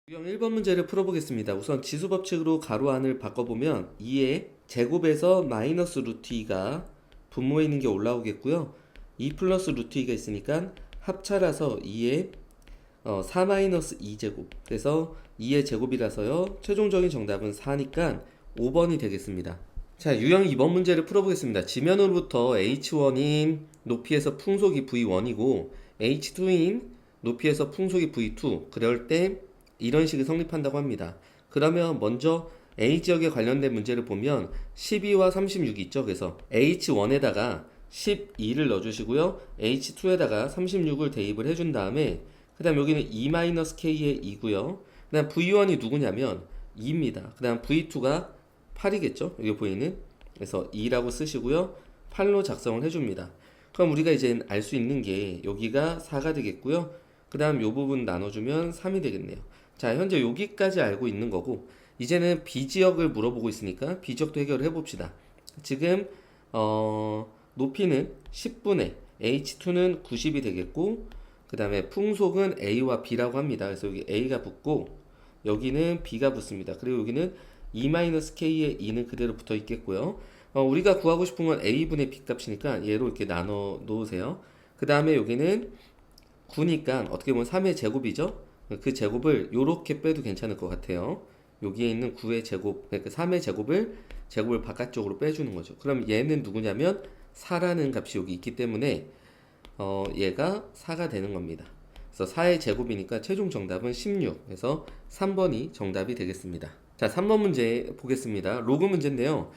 유형 1번 문제를 풀어보겠습니다. 우선 지수 법칙으로 가로 안을 바꿔보면 2의 제곱에서 마이너스 루트 2가 분모에 있는 게 올라오겠고요. 2 플러스 루트 2가 있으니까 합차라서 2의 4 마이너스 2제곱. 그래서 2의 제곱이라서요. 최종적인 정답은 4니까 5번이 되겠습니다. 자, 유형 2번 문제를 풀어보겠습니다. 지면으로부터 H1인 높이에서 풍속이 V1이고 H2인 높이에서 풍속이 V2. 그럴 때 이런 식이 성립한다고 합니다. 그러면 먼저 A지역에 관련된 문제를 보면 12와 36이 있죠. 그래서 H1에다가 12를 넣어주시고요. H2에다가 36을 대입을 해준 다음에 그 다음 여기는 2-K의 2고요. 그 다음 V1이 누구냐면 2입니다. 그 다음 V2가 8이겠죠. 여기 보이는. 그래서 2라고 쓰시고요. 8로 작성을 해줍니다. 그럼 우리가 이제 알 수 있는 게 여기가 4가 되겠고요. 그 다음 요 부분 나눠주면 3이 되겠네요. 자, 현재 여기까지 알고 있는 거고 이제는 B지역을 물어보고 있으니까 B지역도 해결을 해봅시다. 지금 높이는 10분의 H2는 90이 되겠고 그 다음에 풍속은 A와 B라고 합니다. 그래서 여기 A가 붙고 여기는 B가 붙습니다. 그리고 여기는 2-K의 2는 그대로 붙어 있겠고요. 우리가 구하고 싶은 건 A분의 B 값이니까 얘로 이렇게 나눠 놓으세요. 그 다음에 여기는 9니까 어떻게 보면 3의 제곱이죠. 그 제곱을 요렇게 빼도 괜찮을 것 같아요. 여기에 있는 9의 제곱, 그러니까 3의 제곱을 바깥쪽으로 빼주는 거죠. 그럼 얘는 누구냐면 4라는 값이 여기 있기 때문에 얘가 4가 되는 겁니다. 그래서 4의 제곱이니까 최종 정답은 16. 그래서 3번이 정답이 되겠습니다. 자, 3번 문제 보겠습니다. 로그 문제인데요.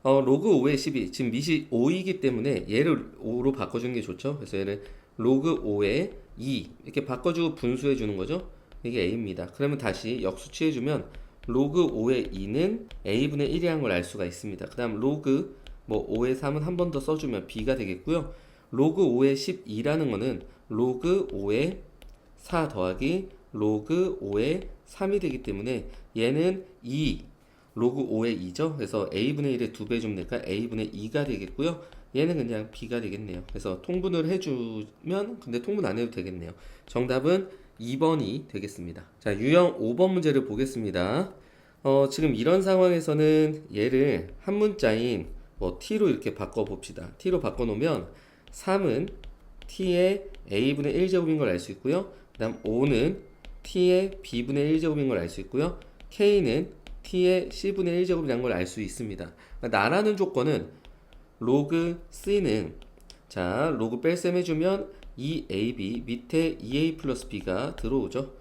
로그 5의 12, 지금 밑이 5이기 때문에 얘를 5로 바꿔주는 게 좋죠. 그래서 얘를 로그 5의 2 이렇게 바꿔주고 분수해 주는 거죠. 이게 A입니다. 그러면 다시 역수치해 주면 로그 5의 2는 A분의 1이라는 걸 알 수가 있습니다. 그 다음 로그 5의 3은 한 번 더 써주면 B가 되겠고요. 로그 5의 12라는 거는 로그 5의 4 더하기 로그 5의 3이 되기 때문에 얘는 2 로그 5의 2죠. 그래서 A분의 1의 2배 좀 되니까 A분의 2가 되겠고요. 얘는 그냥 B가 되겠네요. 그래서 통분을 해주면 근데 통분 안 해도 되겠네요. 정답은 2번이 되겠습니다. 자, 유형 5번 문제를 보겠습니다. 지금 이런 상황에서는 얘를 한 문자인 t로 이렇게 바꿔 봅시다. t로 바꿔 놓으면 3은 t의 a분의 1제곱인 걸 알 수 있고요. 그 다음 5는 t의 b분의 1제곱인 걸 알 수 있고요. k는 t의 c분의 1제곱이라는 걸 알 수 있습니다. 그러니까 나라는 조건은 로그 c는 자 로그 뺄셈 해주면 2ab 밑에 2a 플러스 b가 들어오죠.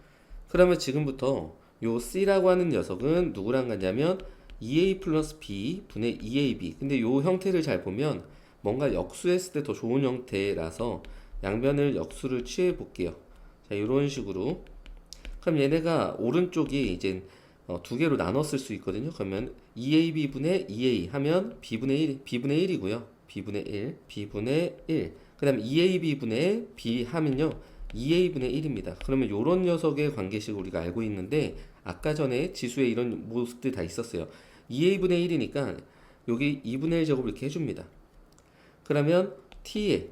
그러면 지금부터 요 c라고 하는 녀석은 누구랑 같냐면 2a 플러스 b 분의 2ab. 근데 요 형태를 잘 보면 뭔가 역수했을 때 더 좋은 형태라서 양변을 역수를 취해 볼게요. 자, 이런 식으로. 그럼 얘네가 오른쪽이 이제 두 개로 나눴을 수 있거든요. 그러면 2ab분의 2a 하면 b분의 1이고요. b분의 1, b분의 1. 그 다음 2ab분의 b 하면요. 2a분의 1입니다. 그러면 요런 녀석의 관계식을 우리가 알고 있는데 아까 전에 지수에 이런 모습들 다 있었어요. 2a분의 1이니까 여기 2분의 1 제곱을 이렇게 해줍니다. 그러면 t의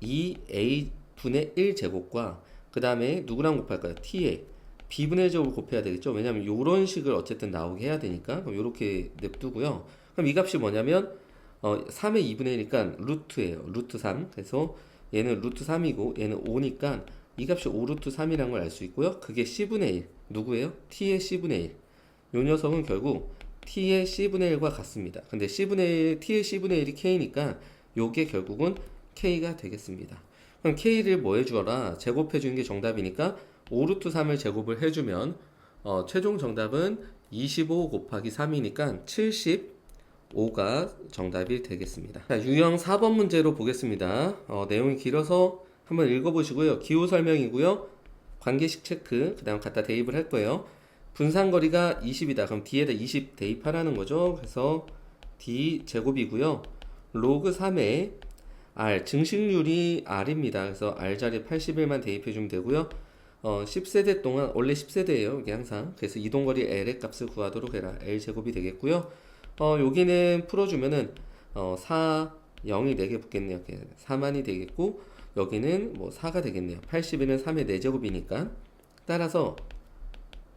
2a분의 1 제곱과 그 다음에 누구랑 곱할까요? t의 b분의 1 제곱을 곱해야 되겠죠. 왜냐면 요런 식을 어쨌든 나오게 해야 되니까. 그럼 요렇게 냅두고요. 그럼 이 값이 뭐냐면 3의 2분의 1이니까 루트예요. 루트 3. 그래서 얘는 루트 3이고 얘는 5니까 이 값이 5 루트 3이라는 걸 알 수 있고요. 그게 c분의 1. 누구예요? t의 c분의 1. 요 녀석은 결국 t의 c분의 1과 같습니다. 근데 t의 c분의 1이 k니까 요게 결국은 k가 되겠습니다. 그럼 k를 뭐 해주어라? 제곱해주는 게 정답이니까 5루트 3을 제곱을 해주면 최종 정답은 25 곱하기 3이니까 75가 정답이 되겠습니다. 자, 유형 4번 문제로 보겠습니다. 내용이 길어서 한번 읽어보시고요. 기호 설명이고요. 관계식 체크, 그 다음 갖다 대입을 할 거예요. 분산거리가 20이다. 그럼 D에다 20 대입하라는 거죠. 그래서 D 제곱이고요. 로그 3에 R, 증식률이 R입니다. 그래서 R 자리에 81만 대입해주면 되고요. 10세대 동안, 원래 10세대예요. 이게 항상. 그래서 이동거리 L의 값을 구하도록 해라. L 제곱이 되겠고요. 여기는 풀어주면은, 4, 0이 4개 붙겠네요. 4만이 되겠고, 여기는 뭐 4가 되겠네요. 81은 3의 4제곱이니까. 따라서,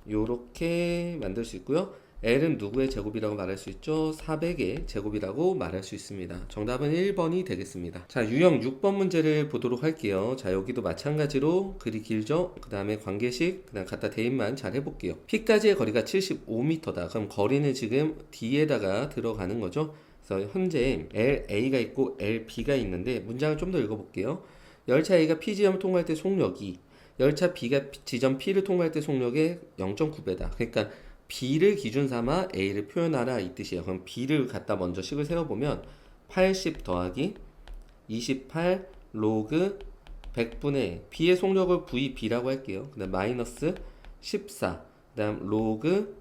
요렇게 만들 수 있고요. L은 누구의 제곱이라고 말할 수 있죠? 400의 제곱이라고 말할 수 있습니다. 정답은 1번이 되겠습니다. 자, 유형 6번 문제를 보도록 할게요. 자, 여기도 마찬가지로 글이 길죠? 그 다음에 관계식, 그 다음 갖다 대입만 잘 해볼게요. P까지의 거리가 75m다. 그럼 거리는 지금 D에다가 들어가는 거죠. 그래서 현재 LA가 있고 LB가 있는데 문장을 좀 더 읽어볼게요. 열차 A가 P 지점을 통과할 때 속력이 열차 B가 지점 P를 통과할 때 속력의 0.9배다. 그러니까 B를 기준 삼아 A를 표현하라 이 뜻이에요. 그럼 B를 갖다 먼저 식을 세워보면 80 더하기 28 로그 100분의 B의 속력을 VB라고 할게요. 그 다음 마이너스 14 그 다음 로그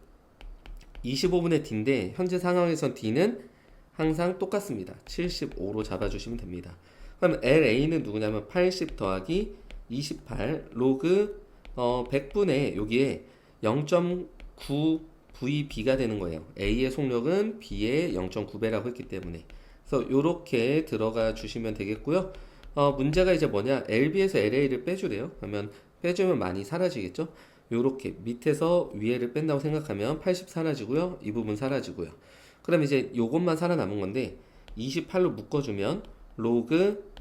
25분의 D인데 현재 상황에선 D는 항상 똑같습니다. 75로 잡아주시면 됩니다. 그럼 LA는 누구냐면 80 더하기 28 로그 100분의 여기에 0.9 VB가 되는 거예요. A의 속력은 B의 0.9배라고 했기 때문에. 그래서 이렇게 들어가 주시면 되겠고요. 문제가 이제 뭐냐? LB에서 LA를 빼주래요. 그러면 빼주면 많이 사라지겠죠? 요렇게 밑에서 위에를 뺀다고 생각하면 80 사라지고요. 이 부분 사라지고요. 그럼 이제 요것만 살아남은 건데 28로 묶어주면 로그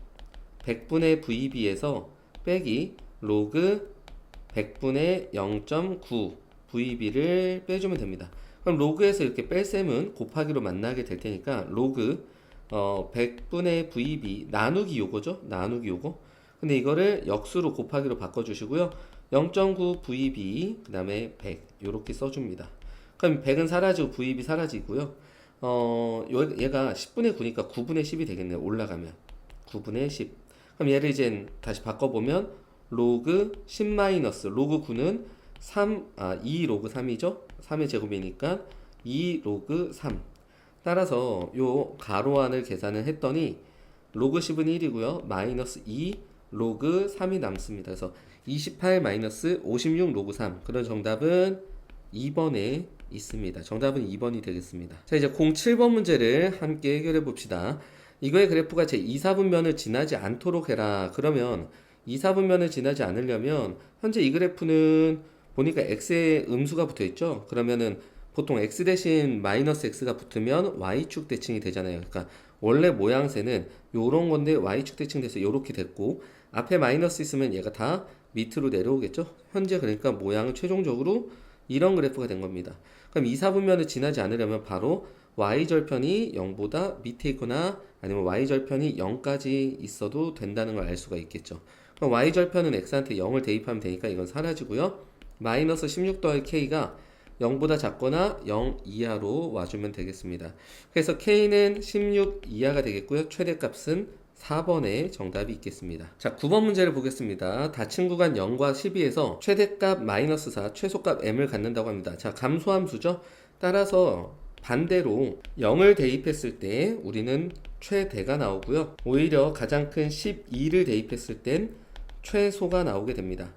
100분의 VB에서 빼기 로그 100분의 0.9 VB를 빼주면 됩니다. 그럼 로그에서 이렇게 뺄셈은 곱하기로 만나게 될 테니까 로그 100분의 VB 나누기 요거죠? 나누기 요거. 근데 이거를 역수로 곱하기로 바꿔주시고요. 0.9 VB 그 다음에 100 요렇게 써줍니다. 그럼 100은 사라지고 VB 사라지고요. 얘가 10분의 9니까 9분의 10이 되겠네요. 올라가면 9분의 10. 그럼 얘를 이제 다시 바꿔보면 로그 10 마이너스 로그 9는 2 로그 3이죠. 3의 제곱이니까 2 로그 3. 따라서 요 가로 안을 계산을 했더니 로그 10은 1이고요. 마이너스 2 로그 3이 남습니다. 그래서 28 마이너스 56 로그 3. 그런 정답은 2번에 있습니다. 정답은 2번이 되겠습니다. 자, 이제 07번 문제를 함께 해결해 봅시다. 이거의 그래프가 제 2, 4분면을 지나지 않도록 해라. 그러면 2, 4분면을 지나지 않으려면 현재 이 그래프는 보니까 x에 음수가 붙어 있죠. 그러면은 보통 x 대신 마이너스 x가 붙으면 y축 대칭이 되잖아요. 그러니까 원래 모양새는 요런 건데 y축 대칭 돼서 요렇게 됐고 앞에 마이너스 있으면 얘가 다 밑으로 내려오겠죠. 현재 그러니까 모양은 최종적으로 이런 그래프가 된 겁니다. 그럼 2, 4분면을 지나지 않으려면 바로 y절편이 0보다 밑에 있거나 아니면 y절편이 0까지 있어도 된다는 걸 알 수가 있겠죠. 그럼 y절편은 x한테 0을 대입하면 되니까 이건 사라지고요. 마이너스 16 더하기 k가 0보다 작거나 0 이하로 와주면 되겠습니다. 그래서 k는 16 이하가 되겠고요. 최대값은 4번에 정답이 있겠습니다. 자, 9번 문제를 보겠습니다. 닫힌 구간 0과 12에서 최대값 마이너스 4, 최소값 m을 갖는다고 합니다. 자, 감소함수죠. 따라서 반대로 0을 대입했을 때 우리는 최대가 나오고요. 오히려 가장 큰 12를 대입했을 땐 최소가 나오게 됩니다.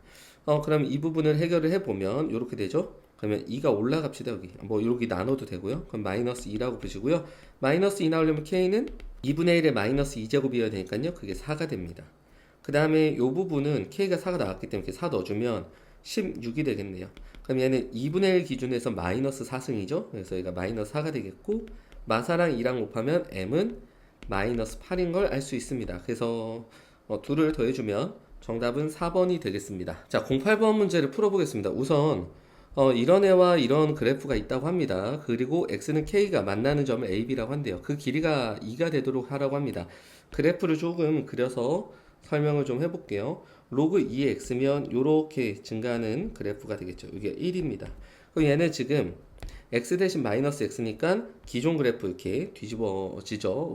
그럼 이 부분을 해결을 해보면 이렇게 되죠. 그러면 2가 올라갑시다. 여기 뭐 이렇게 나눠도 되고요. 그럼 마이너스 2라고 보시고요. 마이너스 2 나오려면 k는 2분의 1의 마이너스 2제곱이어야 되니까요. 그게 4가 됩니다. 그 다음에 이 부분은 k가 4가 나왔기 때문에 이렇게 4 넣어주면 16이 되겠네요. 그럼 얘는 2분의 1 기준에서 마이너스 4승이죠. 그래서 얘가 마이너스 4가 되겠고 마사랑 2랑 곱하면 m은 마이너스 8인 걸 알 수 있습니다. 그래서 둘을 더해주면 정답은 4번이 되겠습니다. 자, 08번 문제를 풀어보겠습니다. 우선 이런 애와 이런 그래프가 있다고 합니다. 그리고 x는 k가 만나는 점을 ab라고 한대요. 그 길이가 2가 되도록 하라고 합니다. 그래프를 조금 그려서 설명을 좀 해볼게요. 로그 2의 x면 이렇게 증가하는 그래프가 되겠죠. 이게 1입니다. 그럼 얘는 지금 x 대신 마이너스 x니까 기존 그래프 이렇게 뒤집어지죠.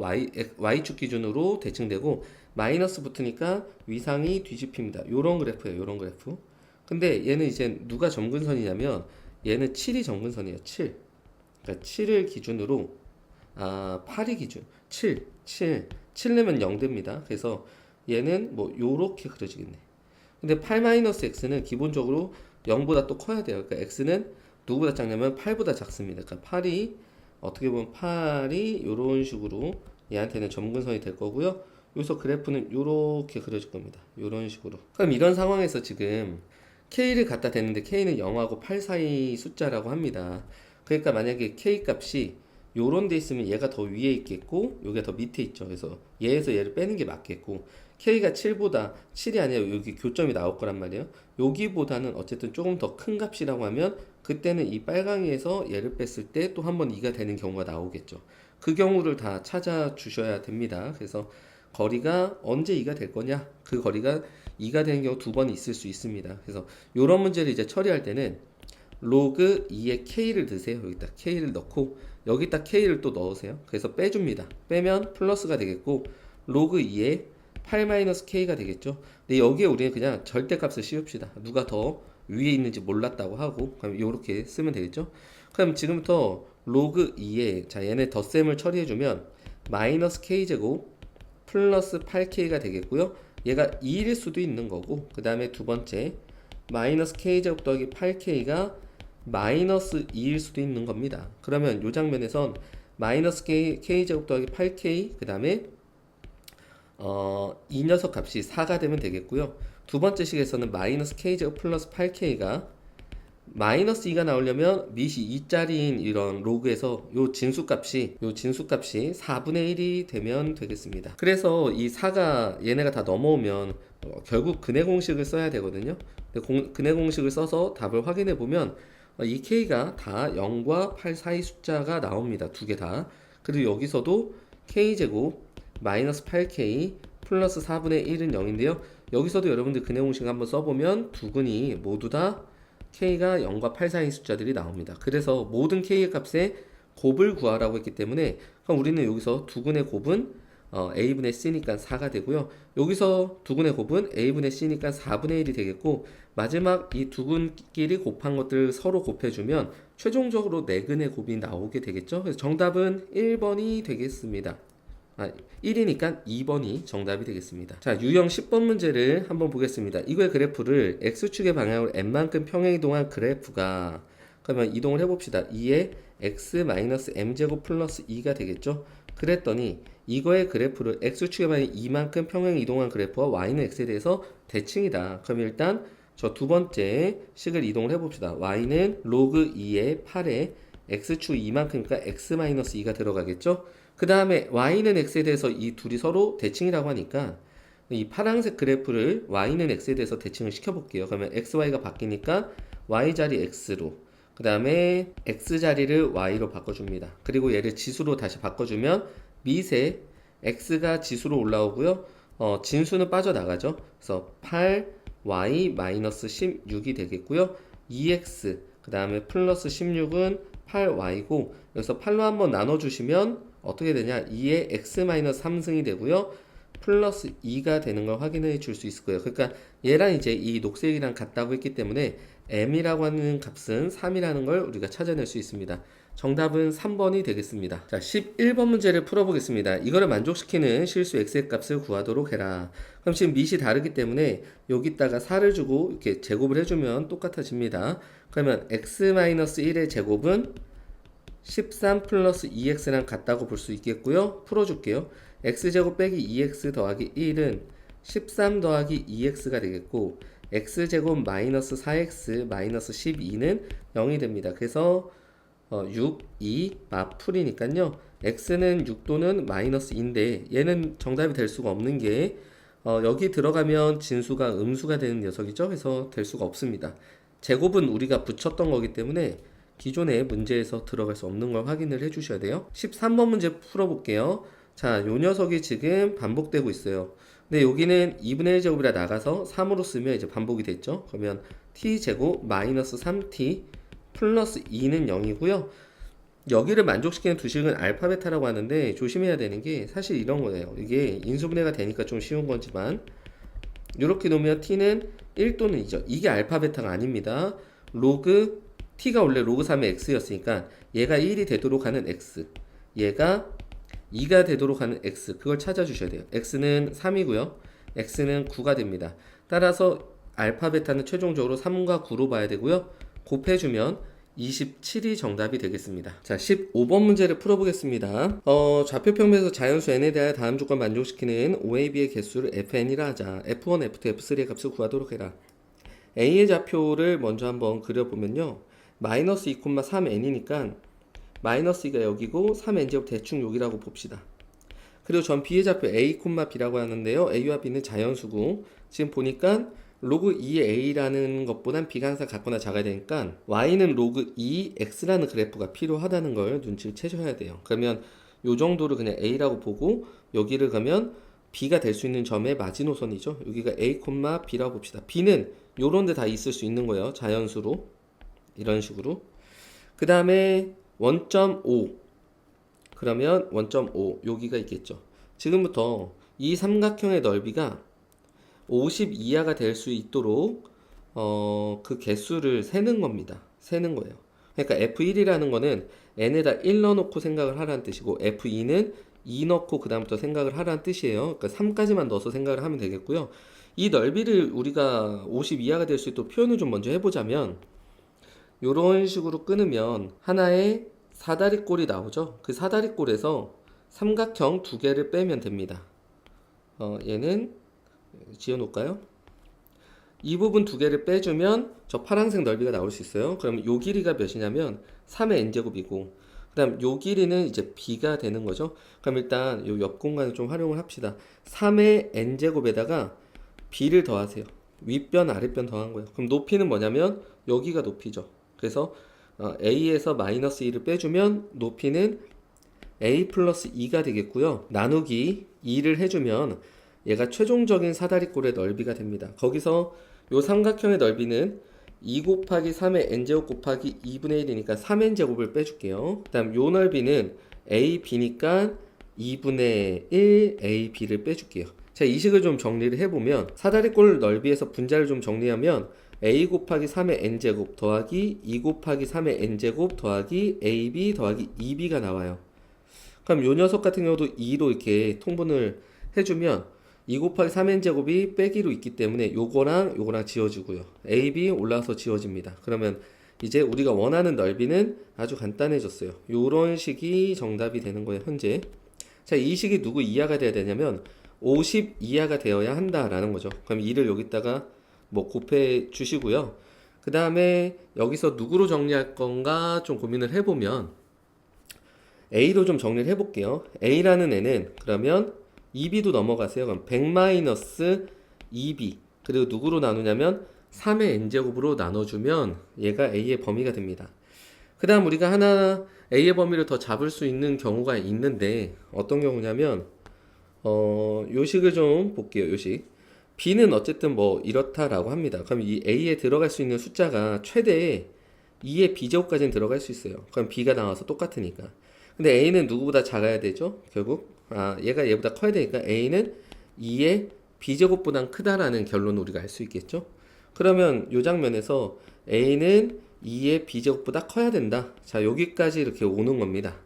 y축 기준으로 대칭되고 마이너스 붙으니까 위상이 뒤집힙니다. 요런 그래프예요. 요런 그래프. 근데 얘는 이제 누가 점근선이냐면 얘는 7이 점근선이에요. 7. 그러니까 7을 기준으로 8이 기준. 7 내면 0 됩니다. 그래서 얘는 뭐 요렇게 그려지겠네. 근데 8-x는 기본적으로 0보다 또 커야 돼요. 그러니까 x는 누구보다 작냐면 8보다 작습니다. 그러니까 8이 어떻게 보면 8이 요런 식으로 얘한테는 점근선이 될 거고요. 여기서 그래프는 요렇게 그려질 겁니다. 요런 식으로. 그럼 이런 상황에서 지금 k를 갖다 대는데 k는 0하고 8 사이 숫자라고 합니다. 그러니까 만약에 k 값이 요런 데 있으면 얘가 더 위에 있겠고 여기가 더 밑에 있죠. 그래서 얘에서 얘를 빼는 게 맞겠고 k가 7보다 7이 아니라 여기 교점이 나올 거란 말이에요. 여기보다는 어쨌든 조금 더 큰 값이라고 하면 그때는 이 빨강이에서 얘를 뺐을 때 또 한 번 2가 되는 경우가 나오겠죠. 그 경우를 다 찾아 주셔야 됩니다. 그래서 거리가 언제 2가 될 거냐? 그 거리가 2가 되는 경우 두 번 있을 수 있습니다. 그래서 이런 문제를 이제 처리할 때는 로그 2에 k를 넣으세요. 여기다 k를 넣고 여기다 k를 또 넣으세요. 그래서 빼줍니다. 빼면 플러스가 되겠고 로그 2에 8-k가 되겠죠. 근데 여기에 우리는 그냥 절대값을 씌웁시다. 누가 더 위에 있는지 몰랐다고 하고 그럼 이렇게 쓰면 되겠죠. 그럼 지금부터 로그 2에 자 얘네 덧셈을 처리해주면 마이너스 k제곱 플러스 8k가 되겠고요. 얘가 2일 수도 있는 거고 그 다음에 두 번째 마이너스 k제곱 더하기 8k가 마이너스 2일 수도 있는 겁니다. 그러면 이 장면에선 마이너스 k제곱 더하기 8k 그 다음에 이 녀석 값이 4가 되면 되겠고요. 두 번째 식에서는 마이너스 k제곱 플러스 8k가 마이너스 2가 나오려면 밑이 2짜리인 이런 로그에서 요 진수값이 4분의 1이 되면 되겠습니다. 그래서 이 4가 얘네가 다 넘어오면 결국 근해 공식을 써야 되거든요. 근해 공식을 써서 답을 확인해 보면 이 k가 다 0과 8 사이 숫자가 나옵니다. 두 개 다. 그리고 여기서도 k제곱 마이너스 8k 플러스 4분의 1은 0인데요. 여기서도 여러분들 근해 공식 한번 써보면 두 근이 모두 다 k가 0과 8 사이 숫자들이 나옵니다. 그래서 모든 k의 값의 곱을 구하라고 했기 때문에 그럼 우리는 여기서 두근의 곱은 a분의 c니까 4가 되고요. 여기서 두근의 곱은 a분의 c니까 4분의 1이 되겠고 마지막 이 두근끼리 곱한 것들을 서로 곱해주면 최종적으로 네근의 곱이 나오게 되겠죠. 그래서 정답은 1번이 되겠습니다. 1이니까 2번이 정답이 되겠습니다. 자, 유형 10번 문제를 한번 보겠습니다. 이거의 그래프를 x축의 방향으로 n만큼 평행이동한 그래프가 그러면 이동을 해봅시다. 2에 x-m제곱 플러스 2가 되겠죠. 그랬더니 이거의 그래프를 x축의 방향 2만큼 평행이동한 그래프와 y는 x에 대해서 대칭이다. 그럼 일단 저 두 번째 식을 이동을 해봅시다. y는 로그 2의 8에 x축 2만큼이니까 x-2가 들어가겠죠. 그 다음에 y는 x에 대해서 이 둘이 서로 대칭이라고 하니까 이 파란색 그래프를 y는 x에 대해서 대칭을 시켜볼게요. 그러면 xy가 바뀌니까 y 자리 x로 그 다음에 x 자리를 y로 바꿔줍니다. 그리고 얘를 지수로 다시 바꿔주면 밑에 x가 지수로 올라오고요. 진수는 빠져나가죠. 그래서 8y-16이 되겠고요. 2x 그 다음에 플러스 16은 8y고 여기서 8로 한번 나눠주시면 어떻게 되냐 2의 x-3승이 되고요 플러스 2가 되는 걸 확인해 줄 수 있을 거예요. 그러니까 얘랑 이제 이 녹색이랑 같다고 했기 때문에 m이라고 하는 값은 3이라는 걸 우리가 찾아낼 수 있습니다. 정답은 3번이 되겠습니다. 자, 11번 문제를 풀어보겠습니다. 이거를 만족시키는 실수 x의 값을 구하도록 해라. 그럼 지금 밑이 다르기 때문에 여기다가 4를 주고 이렇게 제곱을 해주면 똑같아집니다. 그러면 x-1의 제곱은 13 플러스 2x랑 같다고 볼 수 있겠고요. 풀어줄게요. x제곱 빼기 2x 더하기 1은 13 더하기 2x가 되겠고 x제곱 마이너스 4x 마이너스 12는 0이 됩니다. 그래서 6, 2 맞풀이니까요. x는 6도는 마이너스 2인데 얘는 정답이 될 수가 없는 게 여기 들어가면 진수가 음수가 되는 녀석이죠. 그래서 될 수가 없습니다. 제곱은 우리가 붙였던 거기 때문에 기존의 문제에서 들어갈 수 없는 걸 확인을 해 주셔야 돼요. 13번 문제 풀어볼게요. 자, 요 녀석이 지금 반복되고 있어요. 근데 여기는 2분의 1제곱이라 나가서 3으로 쓰면 이제 반복이 됐죠. 그러면 t제곱 마이너스 3t 플러스 2는 0이고요. 여기를 만족시키는 두 식은 알파 베타라고 하는데 조심해야 되는 게 사실 이런 거예요. 이게 인수분해가 되니까 좀 쉬운 거지만 이렇게 놓으면 t는 1 또는 2죠. 이게 알파 베타가 아닙니다. 로그 t가 원래 로그 3의 x였으니까 얘가 1이 되도록 하는 x 얘가 2가 되도록 하는 x 그걸 찾아주셔야 돼요. x는 3이고요. x는 9가 됩니다. 따라서 알파 베타는 최종적으로 3과 9로 봐야 되고요. 곱해주면 27이 정답이 되겠습니다. 자, 15번 문제를 풀어보겠습니다. 좌표평면에서 자연수 n에 대하여 다음 조건 만족시키는 OAB의 개수를 fn이라 하자. f1, f2, f3의 값을 구하도록 해라. A의 좌표를 먼저 한번 그려보면요. 마이너스 2,3n이니까 마이너스 2가 여기고 3n제곱 대충 여기라고 봅시다. 그리고 전 B의 좌표 A, B라고 하는데요. A와 B는 자연수고 지금 보니까 로그 2의 A라는 것보단 B가 항상 같거나 작아야 되니까 Y는 로그 2 X라는 그래프가 필요하다는 걸 눈치를 채셔야 돼요. 그러면 요 정도를 그냥 A라고 보고 여기를 가면 B가 될 수 있는 점의 마지노선이죠. 여기가 A, B라고 봅시다. B는 요런 데 다 있을 수 있는 거예요. 자연수로. 이런 식으로. 그 다음에 1.5 그러면 1.5 여기가 있겠죠. 지금부터 이 삼각형의 넓이가 50 이하가 될 수 있도록 그 개수를 세는 겁니다. 세는 거예요. 그러니까 F1이라는 거는 n에다 1 넣어놓고 생각을 하라는 뜻이고 F2는 2 넣고 그 다음부터 생각을 하라는 뜻이에요. 그러니까 3까지만 넣어서 생각을 하면 되겠고요. 이 넓이를 우리가 50 이하가 될 수 있도록 표현을 좀 먼저 해보자면 이런 식으로 끊으면 하나의 사다리꼴이 나오죠. 그 사다리꼴에서 삼각형 두 개를 빼면 됩니다. 얘는 지어놓을까요? 이 부분 두 개를 빼주면 저 파란색 넓이가 나올 수 있어요. 그러면 요 길이가 몇이냐면 3의 n제곱이고 그 다음 요 길이는 이제 b가 되는 거죠. 그럼 일단 요 옆 공간을 좀 활용을 합시다. 3의 n제곱에다가 b를 더하세요. 윗변 아랫변 더한 거예요. 그럼 높이는 뭐냐면 여기가 높이죠. 그래서 a에서 마이너스 2를 빼주면 높이는 a 플러스 2가 되겠고요. 나누기 2를 해주면 얘가 최종적인 사다리꼴의 넓이가 됩니다. 거기서 요 삼각형의 넓이는 2 곱하기 3의 n제곱 곱하기 2분의 1이니까 3n제곱을 빼줄게요. 그 다음 요 넓이는 ab니까 2분의 1 ab를 빼줄게요. 자, 이 식을 좀 정리를 해보면 사다리꼴 넓이에서 분자를 좀 정리하면 a 곱하기 3의 n제곱 더하기 2 곱하기 3의 n제곱 더하기 ab 더하기 2b가 나와요. 그럼 요 녀석 같은 경우도 2로 이렇게 통분을 해주면 2 곱하기 3n제곱이 빼기로 있기 때문에 요거랑 요거랑 지워지고요. ab 올라와서 지워집니다. 그러면 이제 우리가 원하는 넓이는 아주 간단해졌어요. 요런 식이 정답이 되는 거예요, 현재. 자, 이 식이 누구 이하가 돼야 되냐면 50 이하가 되어야 한다라는 거죠. 그럼 2를 여기다가 뭐 곱해 주시고요. 그 다음에 여기서 누구로 정리할 건가 좀 고민을 해보면 A로 좀 정리를 해볼게요. A라는 애는 그러면 2B도 넘어가세요. 그럼 100-2B 그리고 누구로 나누냐면 3의 n제곱으로 나눠주면 얘가 A의 범위가 됩니다. 그 다음 우리가 하나 A의 범위를 더 잡을 수 있는 경우가 있는데 어떤 경우냐면 요식을 좀 볼게요. 요식 B는 어쨌든 뭐 이렇다라고 합니다. 그럼 이 A에 들어갈 수 있는 숫자가 최대 2의 B제곱까지는 들어갈 수 있어요. 그럼 B가 나와서 똑같으니까. 근데 A는 누구보다 작아야 되죠? 결국 얘가 얘보다 커야 되니까 A는 2의 B제곱보단 크다라는 결론을 우리가 알 수 있겠죠? 그러면 이 장면에서 A는 2의 B제곱보다 커야 된다. 자, 여기까지 이렇게 오는 겁니다.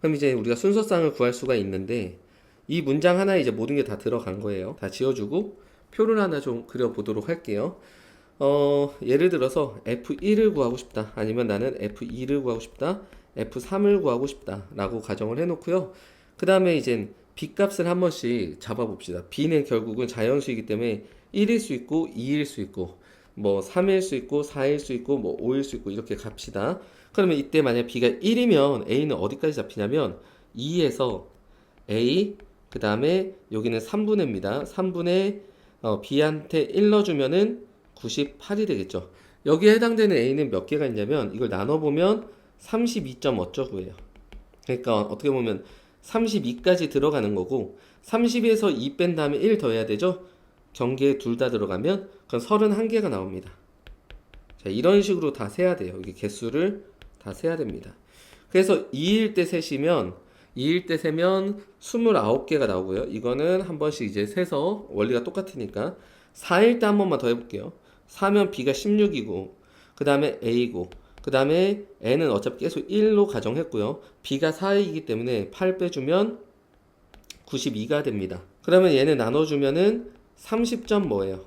그럼 이제 우리가 순서쌍을 구할 수가 있는데 이 문장 하나에 이제 모든 게 다 들어간 거예요. 다 지워주고 표를 하나 좀 그려보도록 할게요. 예를 들어서 F1을 구하고 싶다. 아니면 나는 F2를 구하고 싶다. F3을 구하고 싶다. 라고 가정을 해놓고요. 그 다음에 이제 B 값을 한 번씩 잡아봅시다. B는 결국은 자연수이기 때문에 1일 수 있고 2일 수 있고 뭐 3일 수 있고 4일 수 있고 뭐 5일 수 있고 이렇게 갑시다. 그러면 이때 만약 B가 1이면 A는 어디까지 잡히냐면 2에서 A 그 다음에 여기는 3분의입니다. 3분의 B한테 1 넣어주면은 98이 되겠죠. 여기에 해당되는 A는 몇 개가 있냐면 이걸 나눠보면 32점 어쩌고예요. 그러니까 어떻게 보면 32까지 들어가는 거고 32에서 2 뺀 다음에 1 더해야 되죠. 경계에 둘 다 들어가면 그럼 31개가 나옵니다. 자, 이런 식으로 다 세야 돼요. 이게 개수를 다 세야 됩니다. 그래서 2일 때 세시면 2일 때 세면 29개가 나오고요. 이거는 한 번씩 이제 세서 원리가 똑같으니까 4일 때 한 번만 더 해볼게요. 4면 B가 16이고 그 다음에 A고 그 다음에 N은 어차피 계속 1로 가정했고요. B가 4이기 때문에 8 빼주면 92가 됩니다. 그러면 얘는 나눠주면은 30점 뭐예요?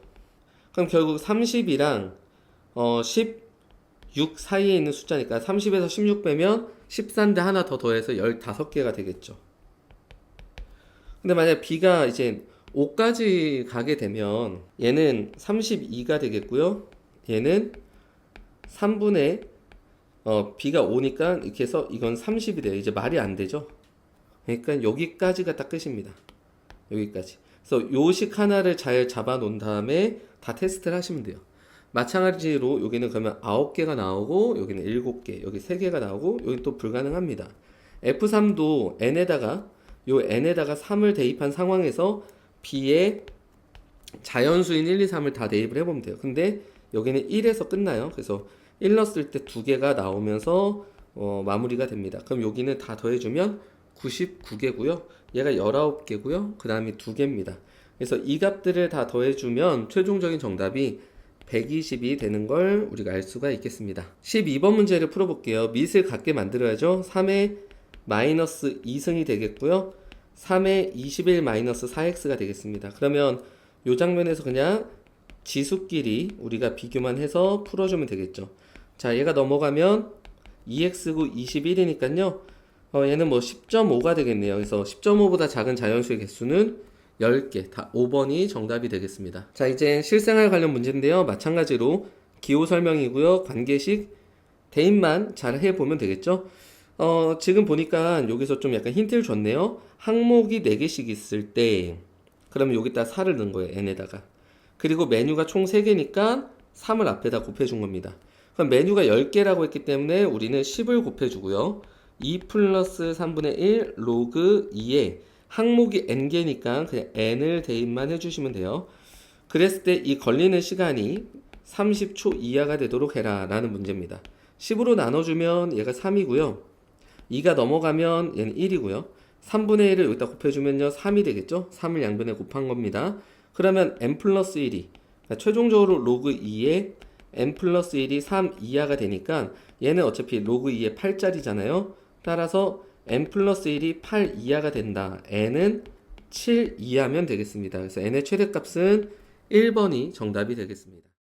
그럼 결국 30이랑 16 사이에 있는 숫자니까 30에서 16 빼면 14인데 하나 더 더해서 15개가 되겠죠. 근데 만약 B가 이제 5까지 가게 되면 얘는 32가 되겠고요. 얘는 3분의 b가 5니까 이렇게 해서 이건 30이 돼요. 이제 말이 안 되죠. 그러니까 여기까지가 딱 끝입니다. 여기까지. 그래서 요식 하나를 잘 잡아 놓은 다음에 다 테스트를 하시면 돼요. 마찬가지로 여기는 그러면 9개가 나오고 여기는 7개, 여기 3개가 나오고 여기 또 불가능합니다. F3도 n에다가 3을 대입한 상황에서 b의 자연수인 1, 2, 3을 다 대입을 해보면 돼요. 근데 여기는 1에서 끝나요. 그래서 1 넣었을 때 2개가 나오면서 마무리가 됩니다. 그럼 여기는 다 더해주면 99개고요. 얘가 19개고요. 그 다음에 2개입니다. 그래서 이 값들을 다 더해주면 최종적인 정답이 120이 되는 걸 우리가 알 수가 있겠습니다. 12번 문제를 풀어볼게요. 밑을 같게 만들어야죠. 3의 마이너스 2승이 되겠고요. 3의 21 마이너스 4x가 되겠습니다. 그러면 이 장면에서 그냥 지수끼리 우리가 비교만 해서 풀어주면 되겠죠. 자, 얘가 넘어가면 2x고 21이니까요. 얘는 뭐 10.5가 되겠네요. 그래서 10.5보다 작은 자연수의 개수는 10개, 다 5번이 정답이 되겠습니다. 자, 이제 실생활 관련 문제인데요. 마찬가지로 기호 설명이고요. 관계식 대입만 잘 해보면 되겠죠. 지금 보니까 여기서 좀 약간 힌트를 줬네요. 항목이 4개씩 있을 때 그러면 여기다 4를 넣은 거예요. n에다가. 그리고 메뉴가 총 3개니까 3을 앞에다 곱해준 겁니다. 그럼 메뉴가 10개라고 했기 때문에 우리는 10을 곱해주고요. 2 플러스 3분의 1 로그 2에 항목이 n개니까 그냥 n을 대입만 해주시면 돼요. 그랬을 때 이 걸리는 시간이 30초 이하가 되도록 해라 라는 문제입니다. 10으로 나눠주면 얘가 3이고요. 2가 넘어가면 얘는 1이고요. 3분의 1을 여기다 곱해주면요 3이 되겠죠? 3을 양변에 곱한 겁니다. 그러면 n 플러스 1이 그러니까 최종적으로 로그 2에 n 플러스 1이 3 이하가 되니까 얘는 어차피 로그 2의 8짜리잖아요. 따라서 n 플러스 1이 8 이하가 된다. n은 7 이하면 되겠습니다. 그래서 n의 최대값은 1번이 정답이 되겠습니다.